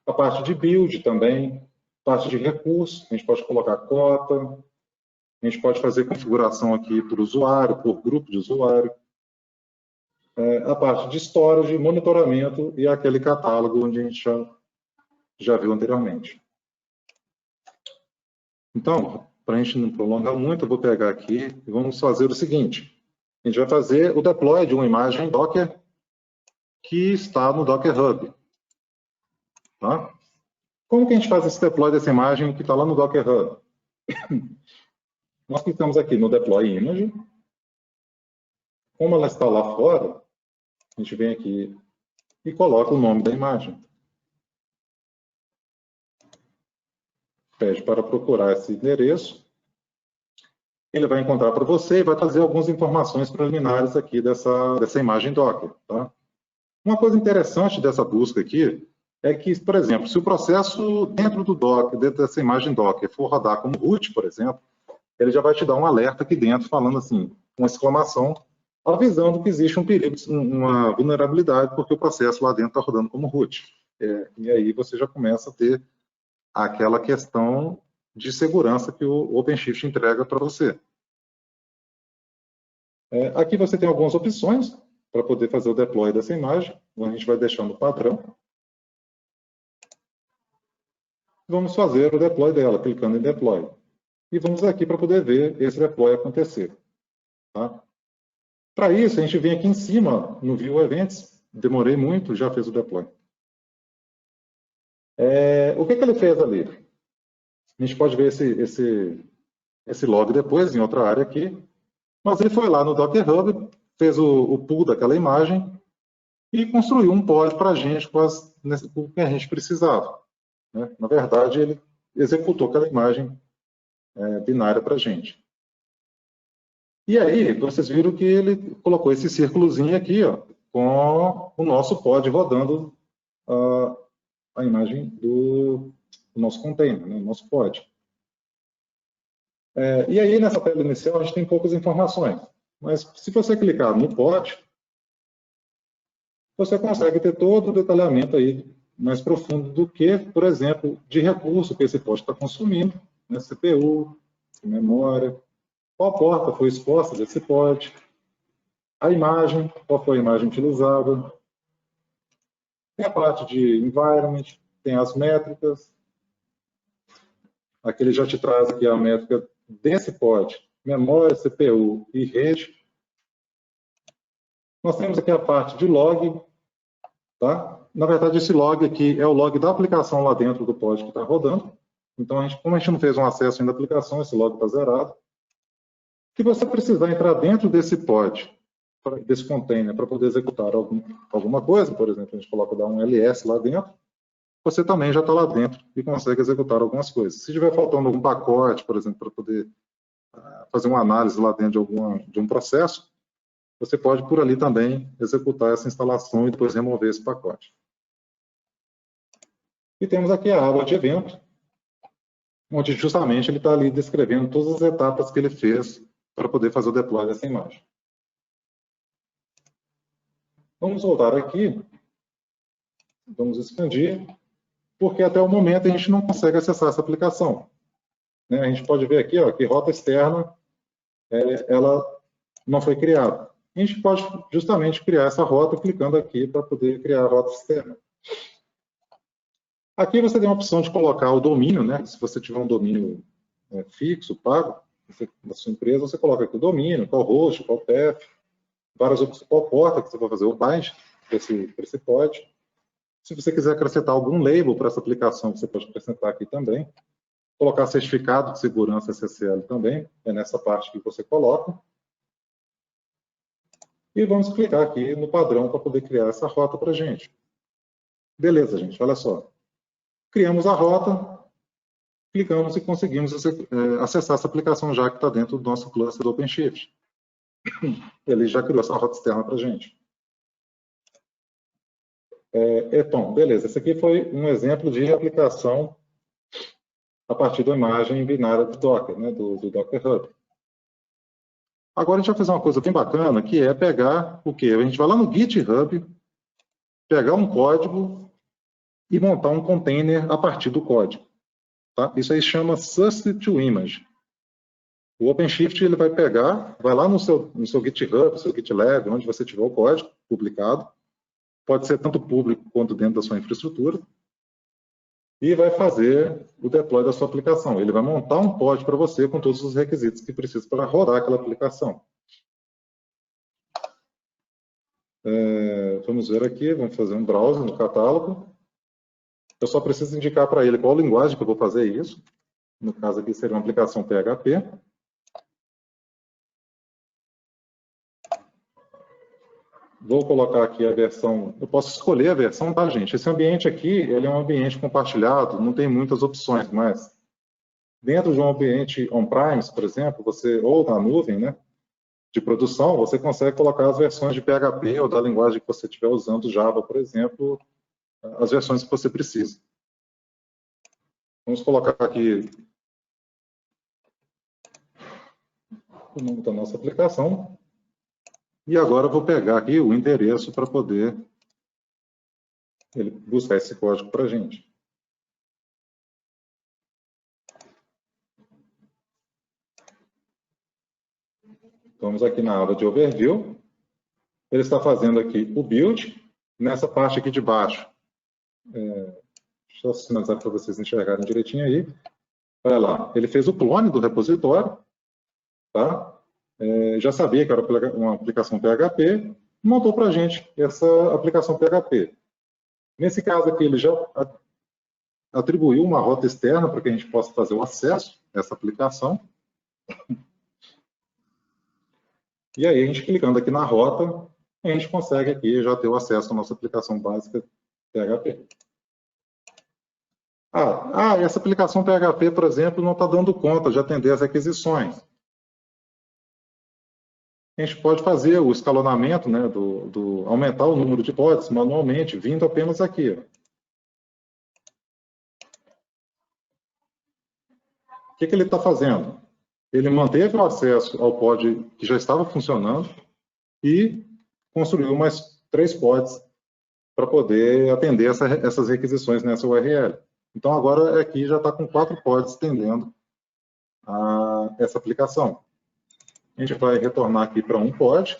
A parte de build também, parte de recursos, a gente pode colocar cota, a gente pode fazer configuração aqui por usuário, por grupo de usuário. A parte de storage, monitoramento e aquele catálogo onde a gente já viu anteriormente. Então, para a gente não prolongar muito, eu vou pegar aqui e vamos fazer o seguinte. A gente vai fazer o deploy de uma imagem Docker que está no Docker Hub. Tá? Como que a gente faz esse deploy dessa imagem que está lá no Docker Hub? Nós clicamos aqui no Deploy Image. Como ela está lá fora, a gente vem aqui e coloca o nome da imagem. Pede para procurar esse endereço. Ele vai encontrar para você e vai trazer algumas informações preliminares aqui dessa imagem Docker. Tá? Uma coisa interessante dessa busca aqui é que, por exemplo, se o processo dentro do Docker, dentro dessa imagem Docker, for rodar como root, por exemplo, ele já vai te dar um alerta aqui dentro, falando assim, uma exclamação, avisando que existe um perigo, uma vulnerabilidade, porque o processo lá dentro está rodando como root. E aí você já começa a ter aquela questão de segurança que o OpenShift entrega para você. Aqui você tem algumas opções para poder fazer o deploy dessa imagem. A gente vai deixar no padrão. Vamos fazer o deploy dela, clicando em deploy. E vamos aqui para poder ver esse deploy acontecer. Tá? Para isso, a gente vem aqui em cima, no View Events. Demorei muito, já fez o deploy. O que ele fez ali? A gente pode ver esse log depois, em outra área aqui. Mas ele foi lá no Docker Hub, fez o pull daquela imagem e construiu um pod para a gente com o que a gente precisava. Né? Na verdade, ele executou aquela imagem binária para a gente. E aí, vocês viram que ele colocou esse círculozinho aqui, ó, com o nosso pod rodando a imagem do nosso container, né, o nosso pod. E aí, nessa tela inicial, a gente tem poucas informações. Mas, se você clicar no pod, você consegue ter todo o detalhamento aí mais profundo do que, por exemplo, de recurso que esse pod está consumindo, né, CPU, memória, qual porta foi exposta desse pod, a imagem, qual foi a imagem utilizada, tem a parte de environment, tem as métricas, aqui ele já te traz aqui a métrica desse pod, memória, CPU e rede. Nós temos aqui a parte de log, tá? Na verdade, esse log aqui é o log da aplicação lá dentro do pod que está rodando. Então, como a gente não fez um acesso ainda à aplicação, esse log está zerado. Se você precisar entrar dentro desse pod, desse container, para poder executar alguma coisa, por exemplo, a gente coloca dar um ls lá dentro, você também já está lá dentro e consegue executar algumas coisas. Se estiver faltando algum pacote, por exemplo, para poder fazer uma análise lá dentro de um processo, você pode, por ali também, executar essa instalação e depois remover esse pacote. E temos aqui a aba de evento, onde justamente ele está ali descrevendo todas as etapas que ele fez para poder fazer o deploy dessa imagem. Vamos voltar aqui, vamos expandir, porque até o momento a gente não consegue acessar essa aplicação. A gente pode ver aqui ó, que rota externa ela não foi criada. A gente pode justamente criar essa rota clicando aqui para poder criar a rota externa. Aqui você tem a opção de colocar o domínio, né? Se você tiver um domínio fixo, pago, da sua empresa, você coloca aqui o domínio, qual host, qual path, várias opções, qual porta que você vai fazer o bind para esse pod. Se você quiser acrescentar algum label para essa aplicação, você pode acrescentar aqui também. Colocar certificado de segurança SSL também, é nessa parte que você coloca. E vamos clicar aqui no padrão para poder criar essa rota para a gente. Beleza, gente, olha só. Criamos a rota, clicamos e conseguimos acessar essa aplicação já que está dentro do nosso cluster do OpenShift. Ele já criou essa rota externa para a gente. Então, beleza, esse aqui foi um exemplo de aplicação a partir da imagem binária do Docker, né, do Docker Hub. Agora a gente vai fazer uma coisa bem bacana, que é pegar o quê? A gente vai lá no GitHub, pegar um código e montar um container a partir do código. Tá? Isso aí chama Substitute to Image. O OpenShift ele vai pegar, vai lá no seu GitHub, no seu GitLab, onde você tiver o código publicado, pode ser tanto público quanto dentro da sua infraestrutura, e vai fazer o deploy da sua aplicação. Ele vai montar um pod para você com todos os requisitos que precisa para rodar aquela aplicação. Vamos ver aqui, vamos fazer um browser no catálogo. Eu só preciso indicar para ele qual linguagem que eu vou fazer isso. No caso aqui seria uma aplicação PHP. Vou colocar aqui a versão, eu posso escolher a versão, tá, gente? Esse ambiente aqui, ele é um ambiente compartilhado, não tem muitas opções, mas dentro de um ambiente on-premise, por exemplo, ou na nuvem, né, de produção, você consegue colocar as versões de PHP ou da linguagem que você estiver usando, Java, por exemplo, as versões que você precisa. Vamos colocar aqui o nome da nossa aplicação. E agora eu vou pegar aqui o endereço para poder ele buscar esse código para a gente. Vamos aqui na aba de Overview. Ele está fazendo aqui o build. Nessa parte aqui de baixo, deixa eu sinalizar para vocês enxergarem direitinho aí. Olha lá, ele fez o clone do repositório. Tá? Já sabia que era uma aplicação PHP, montou para a gente essa aplicação PHP. Nesse caso aqui, ele já atribuiu uma rota externa para que a gente possa fazer o acesso a essa aplicação. E aí, a gente clicando aqui na rota, a gente consegue aqui já ter o acesso à nossa aplicação básica PHP. Essa aplicação PHP, por exemplo, não está dando conta de atender as requisições. A gente pode fazer o escalonamento, né, aumentar o número de pods manualmente, vindo apenas aqui. Ó. O que ele está fazendo? Ele manteve o acesso ao pod que já estava funcionando e construiu mais 3 pods para poder atender essas requisições nessa URL. Então, agora aqui já está com 4 pods atendendo a essa aplicação. A gente vai retornar aqui para um pod.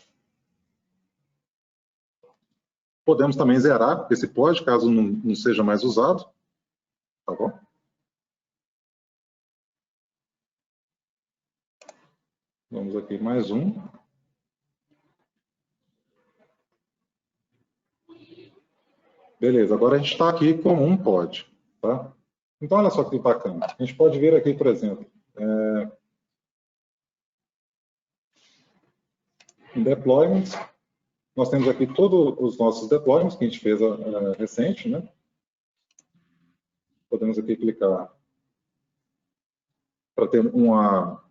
Podemos também zerar esse pod, caso não seja mais usado. Tá bom? Vamos aqui mais um. Beleza, agora a gente está aqui com um pod. Tá? Então, olha só que bacana. A gente pode ver aqui, por exemplo, em deployments, nós temos aqui todos os nossos deployments que a gente fez recente, né? Podemos aqui clicar para ter uma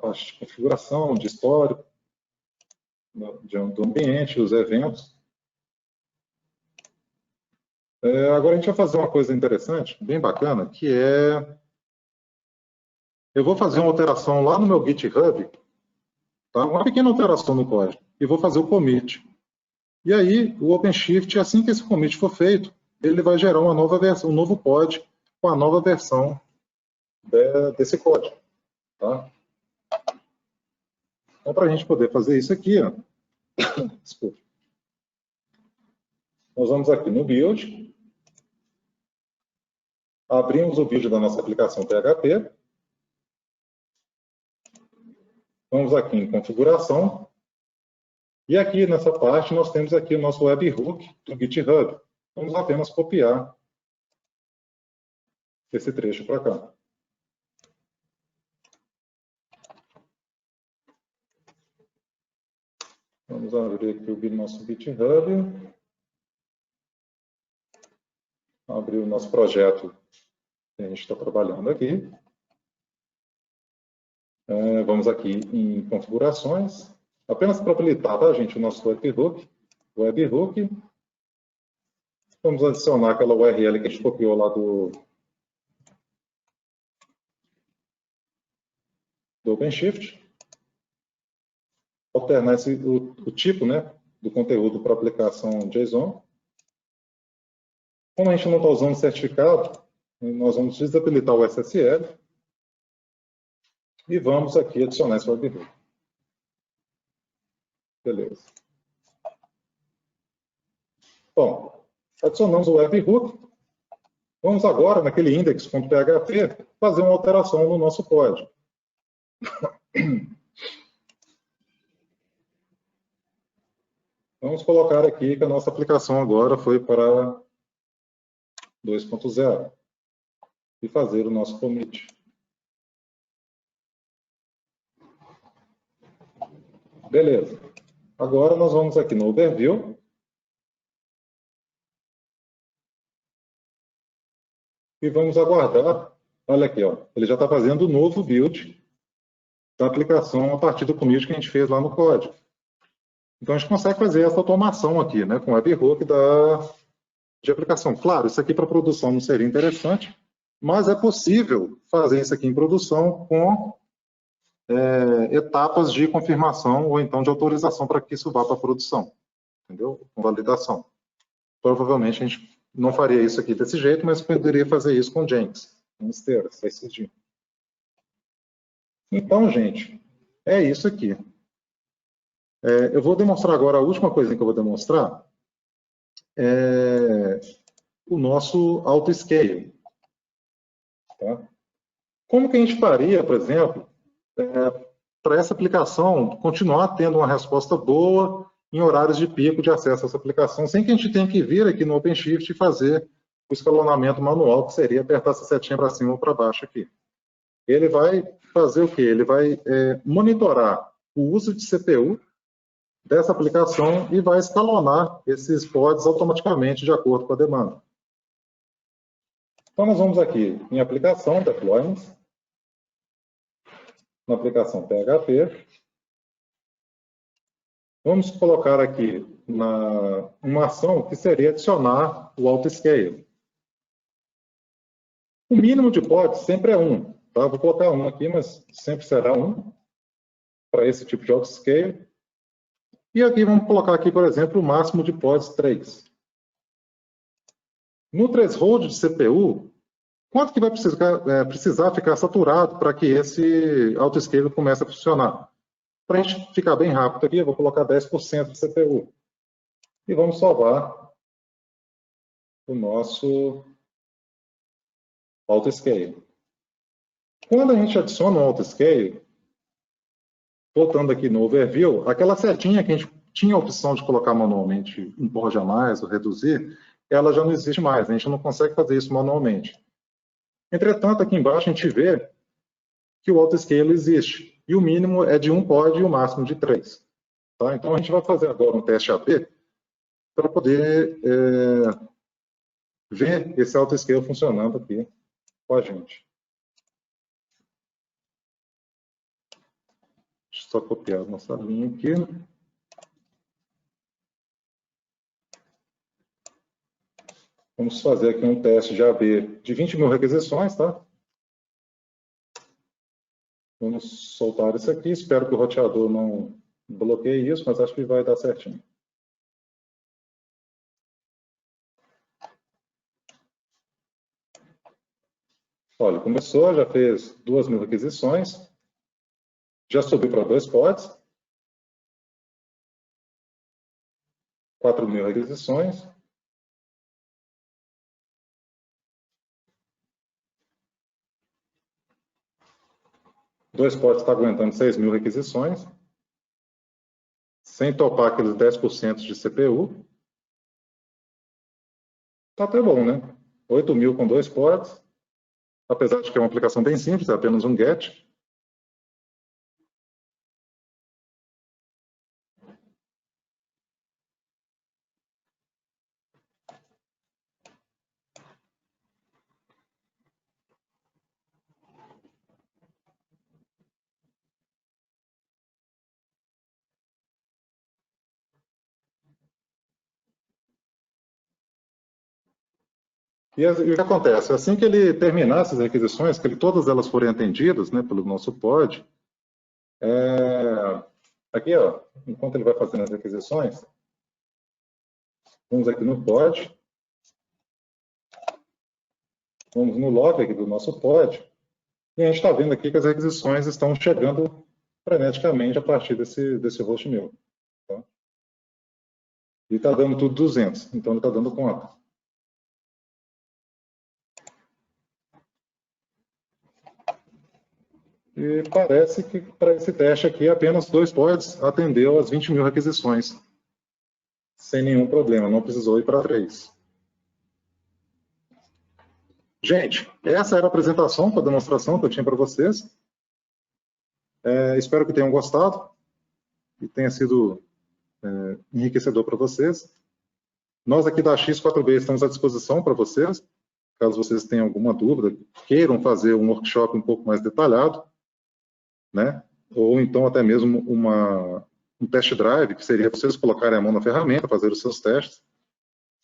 parte de configuração, de histórico, do ambiente, os eventos. Agora a gente vai fazer uma coisa interessante, bem bacana, que é... Eu vou fazer uma alteração lá no meu GitHub, tá? Uma pequena alteração no código, e vou fazer o commit. E aí, o OpenShift, assim que esse commit for feito, ele vai gerar uma nova versão, um novo pod com a nova versão desse código. Tá? Então, para a gente poder fazer isso aqui, ó, desculpa. Nós vamos aqui no Build, abrimos o build da nossa aplicação PHP, vamos aqui em Configuração, e aqui nessa parte nós temos aqui o nosso webhook do GitHub. Vamos apenas copiar esse trecho para cá. Vamos abrir aqui o nosso GitHub. Abrir o nosso projeto que a gente está trabalhando aqui. Vamos aqui em configurações. Apenas para habilitar, tá, gente, o nosso webhook. Vamos adicionar aquela URL que a gente copiou lá do OpenShift. Alternar o tipo, né, do conteúdo para aplicação JSON. Como a gente não está usando certificado, nós vamos desabilitar o SSL e vamos aqui adicionar esse webhook. Beleza. Bom, adicionamos o webhook. Vamos agora, naquele index.php, fazer uma alteração no nosso código. Vamos colocar aqui que a nossa aplicação agora foi para 2.0 e fazer o nosso commit. Beleza. Agora nós vamos aqui no Overview. E vamos aguardar. Olha aqui, ó, ele já está fazendo o novo build da aplicação a partir do commit que a gente fez lá no código. Então a gente consegue fazer essa automação aqui, né, com o webhook de aplicação. Claro, isso aqui para produção não seria interessante, mas é possível fazer isso aqui em produção com etapas de confirmação ou então de autorização para que isso vá para a produção, entendeu? Com validação. Provavelmente a gente não faria isso aqui desse jeito, mas poderia fazer isso com Jenkins, com esteira, CICD. Então, gente, é isso aqui. Eu vou demonstrar agora, a última coisa que eu vou demonstrar é o nosso auto-scale. Tá? Como que a gente faria, por exemplo, para essa aplicação continuar tendo uma resposta boa em horários de pico de acesso a essa aplicação, sem que a gente tenha que vir aqui no OpenShift e fazer o escalonamento manual, que seria apertar essa setinha para cima ou para baixo aqui. Ele vai fazer o quê? Ele vai monitorar o uso de CPU dessa aplicação e vai escalonar esses pods automaticamente de acordo com a demanda. Então, nós vamos aqui em aplicação, deployments, na aplicação PHP. Vamos colocar aqui uma ação que seria adicionar o autoscale. O mínimo de pods sempre é 1. Tá? Vou colocar 1 aqui, mas sempre será 1 para esse tipo de autoscale. E aqui vamos colocar aqui, por exemplo, o máximo de pods 3. No threshold de CPU, quanto que vai precisar ficar saturado para que esse autoscale comece a funcionar? Para a gente ficar bem rápido aqui, eu vou colocar 10% de CPU. E vamos salvar o nosso autoscale. Quando a gente adiciona um autoscale, voltando aqui no overview, aquela setinha que a gente tinha a opção de colocar manualmente um pod a mais ou reduzir, ela já não existe mais, a gente não consegue fazer isso manualmente. Entretanto, aqui embaixo a gente vê que o autoscale existe, e o mínimo é de 1 pod e o máximo de 3. Tá? Então a gente vai fazer agora um teste AB para poder ver esse autoscale funcionando aqui com a gente. Deixa eu só copiar a nossa linha aqui. Vamos fazer aqui um teste de AB de 20 mil requisições, tá? Vamos soltar isso aqui. Espero que o roteador não bloqueie isso, mas acho que vai dar certinho. Olha, começou, já fez 2.000 requisições, já subiu para 2 pods, 4.000 requisições. Dois pods está aguentando 6.000 requisições, sem topar aqueles 10% de CPU. Tá até bom, né? 8.000 com 2 pods, apesar de que é uma aplicação bem simples, é apenas um GET. E o que acontece? Assim que ele terminar essas requisições, que todas elas forem atendidas, né, pelo nosso pod, aqui, ó, enquanto ele vai fazendo as requisições, vamos aqui no pod, vamos no log aqui do nosso pod, e a gente está vendo aqui que as requisições estão chegando freneticamente a partir desse host meu. Tá? E está dando tudo 200, então ele está dando conta. E parece que para esse teste aqui, apenas 2 pods atendeu as 20.000 requisições, sem nenhum problema, não precisou ir para 3. Gente, essa era a apresentação, a demonstração que eu tinha para vocês. Espero que tenham gostado e tenha sido enriquecedor para vocês. Nós aqui da X4B estamos à disposição para vocês, caso vocês tenham alguma dúvida, queiram fazer um workshop um pouco mais detalhado, né? Ou então até mesmo um test drive, que seria vocês colocarem a mão na ferramenta, fazer os seus testes,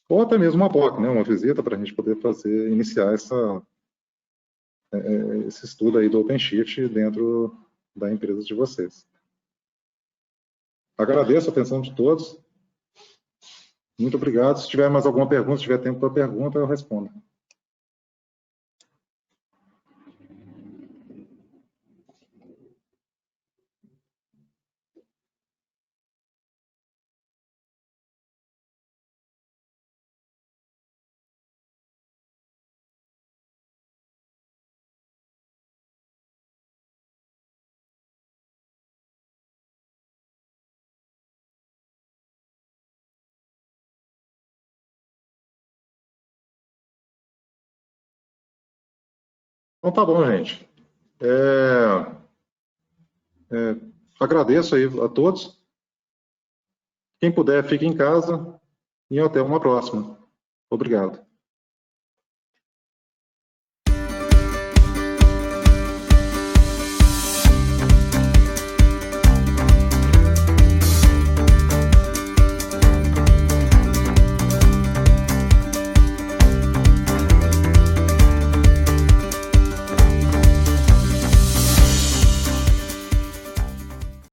ou até mesmo uma POC, né? Uma visita para a gente poder iniciar esse estudo aí do OpenShift dentro da empresa de vocês. Agradeço a atenção de todos. Muito obrigado. Se tiver mais alguma pergunta, se tiver tempo para pergunta, eu respondo. Então tá bom, gente. Agradeço aí a todos. Quem puder, fique em casa e até uma próxima. Obrigado.